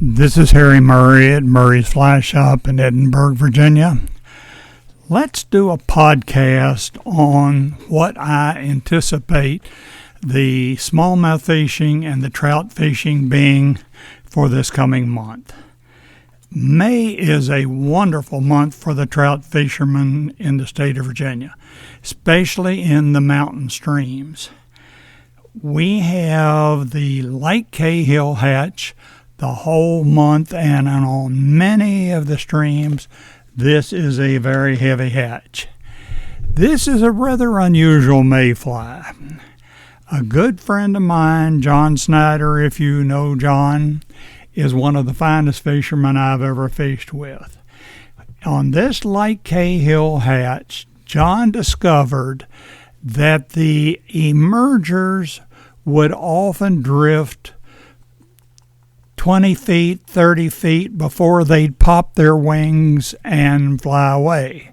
This is Harry Murray at Murray's Fly Shop in Edinburgh, Virginia. Let's do a podcast on what I anticipate the smallmouth fishing and the trout fishing being for this coming month. May is a wonderful month for the trout fishermen in the state of Virginia, especially in the mountain streams. We have the Light Cahill hatch the whole month, and on many of the streams, this is a very heavy hatch. This is a rather unusual mayfly. A good friend of mine, John Snyder, if you know John, is one of the finest fishermen I've ever fished with. On this Light Cahill hatch, John discovered that the emergers would often drift 20 feet, 30 feet before they'd pop their wings and fly away.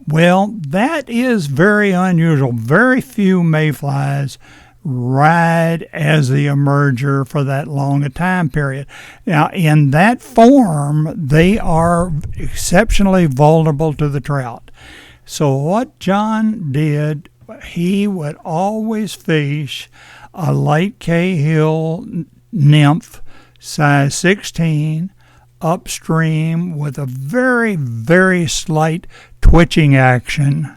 Well, that is very unusual. Very few mayflies ride as the emerger for that long a time period. Now, in that form, they are exceptionally vulnerable to the trout. So what John did, he would always fish a Light Cahill nymph, size 16, upstream with a very, very slight twitching action.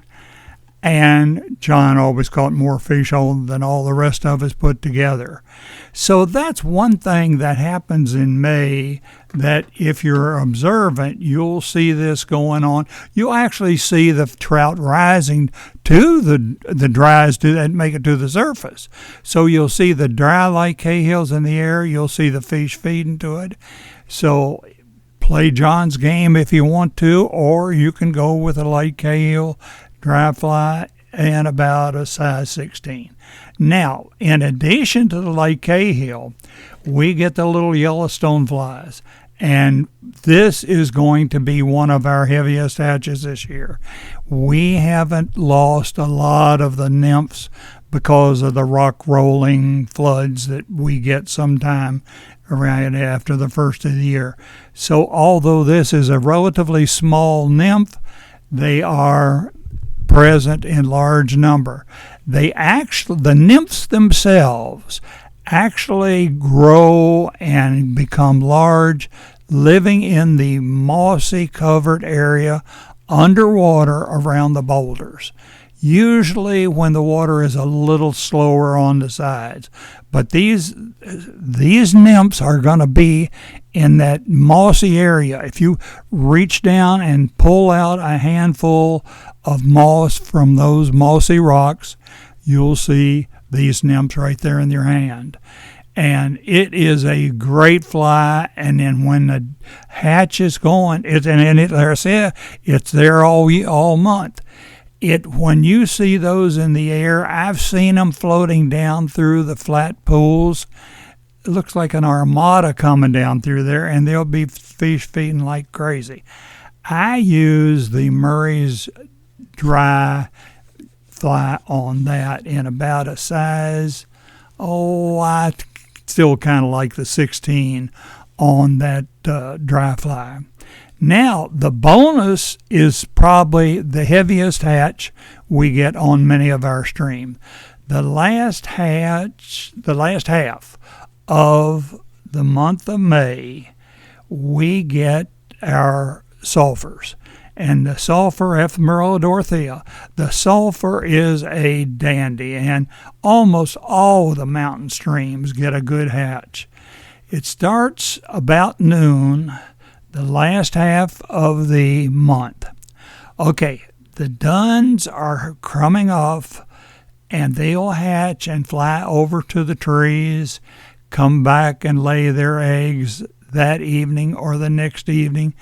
And John always caught more fish than all the rest of us put together. So that's one thing that happens in May, that if you're observant, you'll see this going on. You'll actually see the trout rising to the dries that make it to the surface. So you'll see the dry Light Cahills in the air. You'll see the fish feeding to it. So play John's game if you want to, or you can go with a Light Cahill dry fly and about a size 16. Now, in addition to the Light Cahill, we get the little Yellowstone flies, and this is going to be one of our heaviest hatches this year. We haven't lost a lot of the nymphs because of the rock rolling floods that we get sometime around after the first of the year. So although this is a relatively small nymph, they are present in large number. The nymphs themselves actually grow and become large, living in the mossy covered area underwater around the boulders, usually when the water is a little slower on the sides. But these nymphs are going to be in that mossy area. If you reach down and pull out a handful of moss from those mossy rocks, you'll see these nymphs right there in your hand. And it is a great fly. And then when the hatch is going, it's there all month. When you see those in the air, I've seen them floating down through the flat pools. It looks like an armada coming down through there, and there'll be fish feeding like crazy. I use the Murray's dry fly on that in about a size, I still kind of like the 16 on that dry fly. Now, the bonus is probably the heaviest hatch we get on many of our streams. The last half of the month of May, we get our sulfurs. And the sulfur, Ephemerella dorothea, the sulfur is a dandy, and almost all of the mountain streams get a good hatch. It starts about noon, the last half of the month. Okay, the duns are coming off, and they'll hatch and fly over to the trees, come back and lay their eggs that evening or the next evening.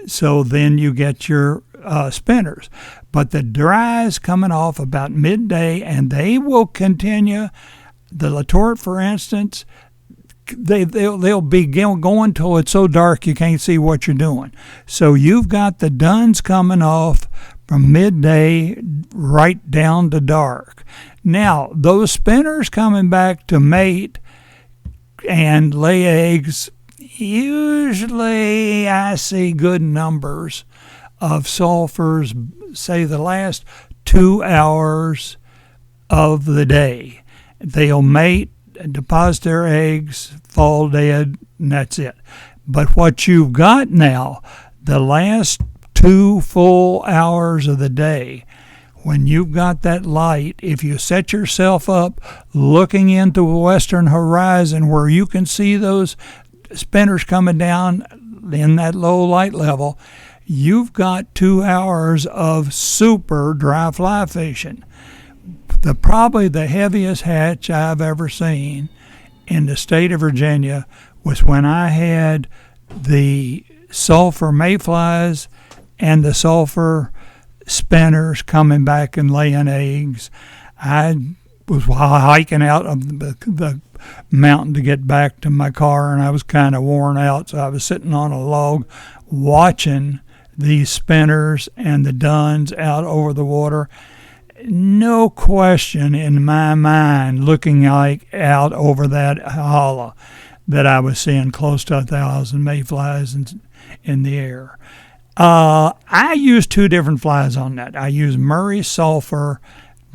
So then you get your spinners. But the dries coming off about midday, and they will continue. The Latort, for instance, they'll be going till it's so dark you can't see what you're doing. So you've got the duns coming off from midday right down to dark. Now, those spinners coming back to mate and lay eggs usually I see good numbers of sulfurs, say the last 2 hours of the day. They'll mate, deposit their eggs, fall dead, and that's it. But what you've got now, the last 2 full hours of the day, when you've got that light, if you set yourself up looking into the western horizon where you can see those spinners coming down in that low light level, you've got 2 hours of super dry fly fishing. Probably the heaviest hatch I've ever seen in the state of Virginia was when I had the sulfur mayflies and the sulfur spinners coming back and laying eggs. I was hiking out of the mountain to get back to my car, and I was kind of worn out, so I was sitting on a log watching these spinners and the duns out over the water. No question in my mind, looking like out over that hollow, that I was seeing close to 1,000 mayflies in the air. I use 2 different flies on that. I use Murray Sulfur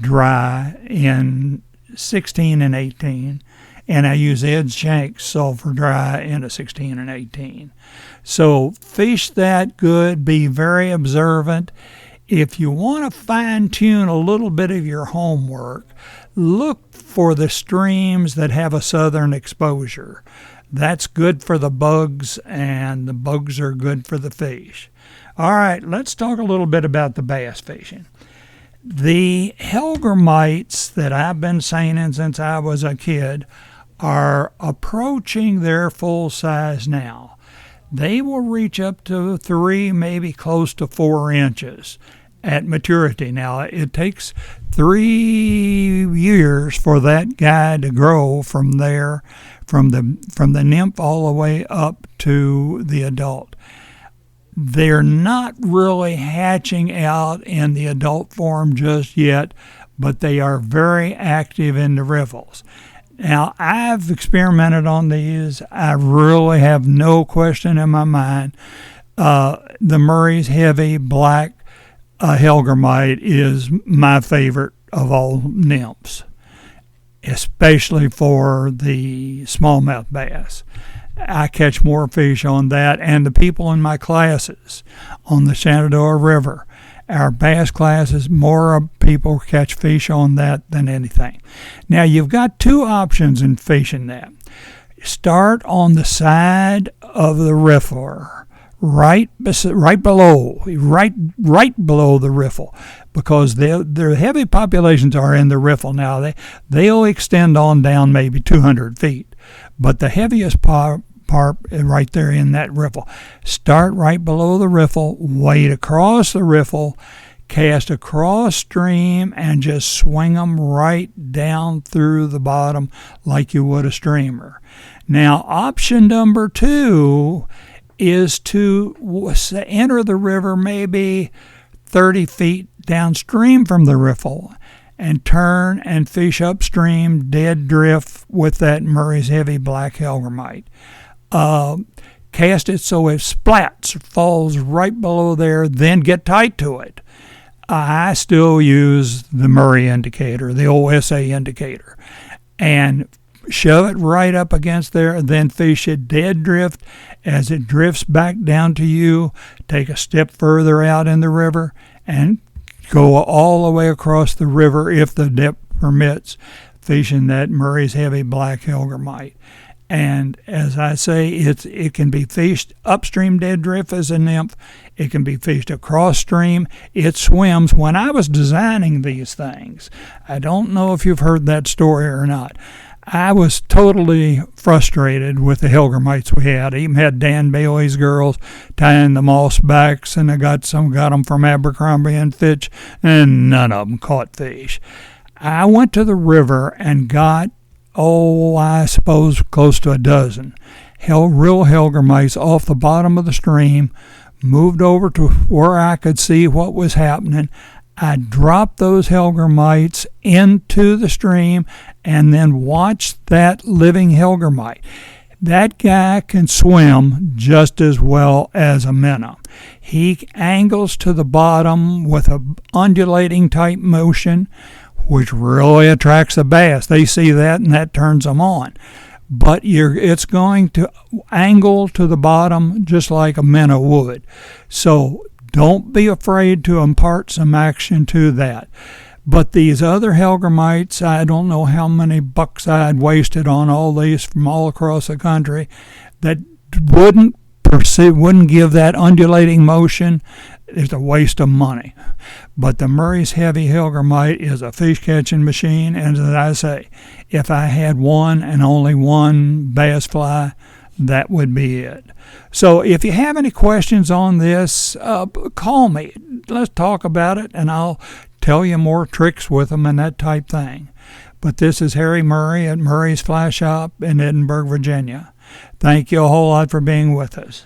Dry in 16 and 18, and I use Ed Shanks Sulfur Dry in a 16 and 18. So fish that good, be very observant. If you want to fine-tune a little bit of your homework, look for the streams that have a southern exposure. That's good for the bugs, and the bugs are good for the fish. All right, let's talk a little bit about the bass fishing. The hellgrammites that I've been seining since I was a kid are approaching their full size now. They will reach up to 3, maybe close to 4 inches at maturity. Now, it takes 3 years for that guy to grow from there, from the nymph all the way up to the adult. They're not really hatching out in the adult form just yet, but they are very active in the riffles. Now, I've experimented on these. I really have no question in my mind. The Murray's Heavy Black hellgrammite is my favorite of all nymphs, especially for the smallmouth bass. I catch more fish on that, and the people in my classes on the Shenandoah River, our bass classes, more people catch fish on that than anything. Now, you've got 2 options in fishing that. Start on the side of the riffle, right below the riffle, because their heavy populations are in the riffle. Now, they'll extend on down maybe 200 feet, but the heaviest part is right there in that riffle. Start right below the riffle, wade across the riffle, cast across stream, and just swing them right down through the bottom like you would a streamer. Now, option number 2 is to enter the river maybe 30 feet downstream from the riffle and turn and fish upstream dead drift with that Murray's Heavy Black hellgrammite. Cast it so it splats, falls right below there, then get tight to it. I still use the Murray indicator, the old SA indicator, and shove it right up against there, and then fish it dead drift. As it drifts back down to you, take a step further out in the river and go all the way across the river, if the depth permits, fishing that Murray's Heavy Black hellgrammite. And as I say, it can be fished upstream dead drift as a nymph. It can be fished across stream. It swims. When I was designing these things, I don't know if you've heard that story or not, I was totally frustrated with the hellgrammites we had. I even had Dan Bailey's girls tying the moss backs, and I got them from Abercrombie and Fitch, and none of them caught fish. I went to the river and got, I suppose close to a dozen real hellgrammites off the bottom of the stream, moved over to where I could see what was happening. I dropped those hellgrammites into the stream and then watched that living hellgrammite. That guy can swim just as well as a minnow. He angles to the bottom with a undulating type motion, which really attracts the bass. They see that and that turns them on. But it's going to angle to the bottom just like a minnow would. So don't be afraid to impart some action to that. But these other hellgrammites, I don't know how many bucks I had wasted on all these from all across the country that wouldn't give that undulating motion. It's a waste of money. But the Murray's Heavy Hellgrammite is a fish catching machine, and as I say, if I had one and only one bass fly, that would be it. So if you have any questions on this, call me. Let's talk about it, and I'll tell you more tricks with them and that type thing. But this is Harry Murray at Murray's Fly Shop in Edinburgh, Virginia. Thank you a whole lot for being with us.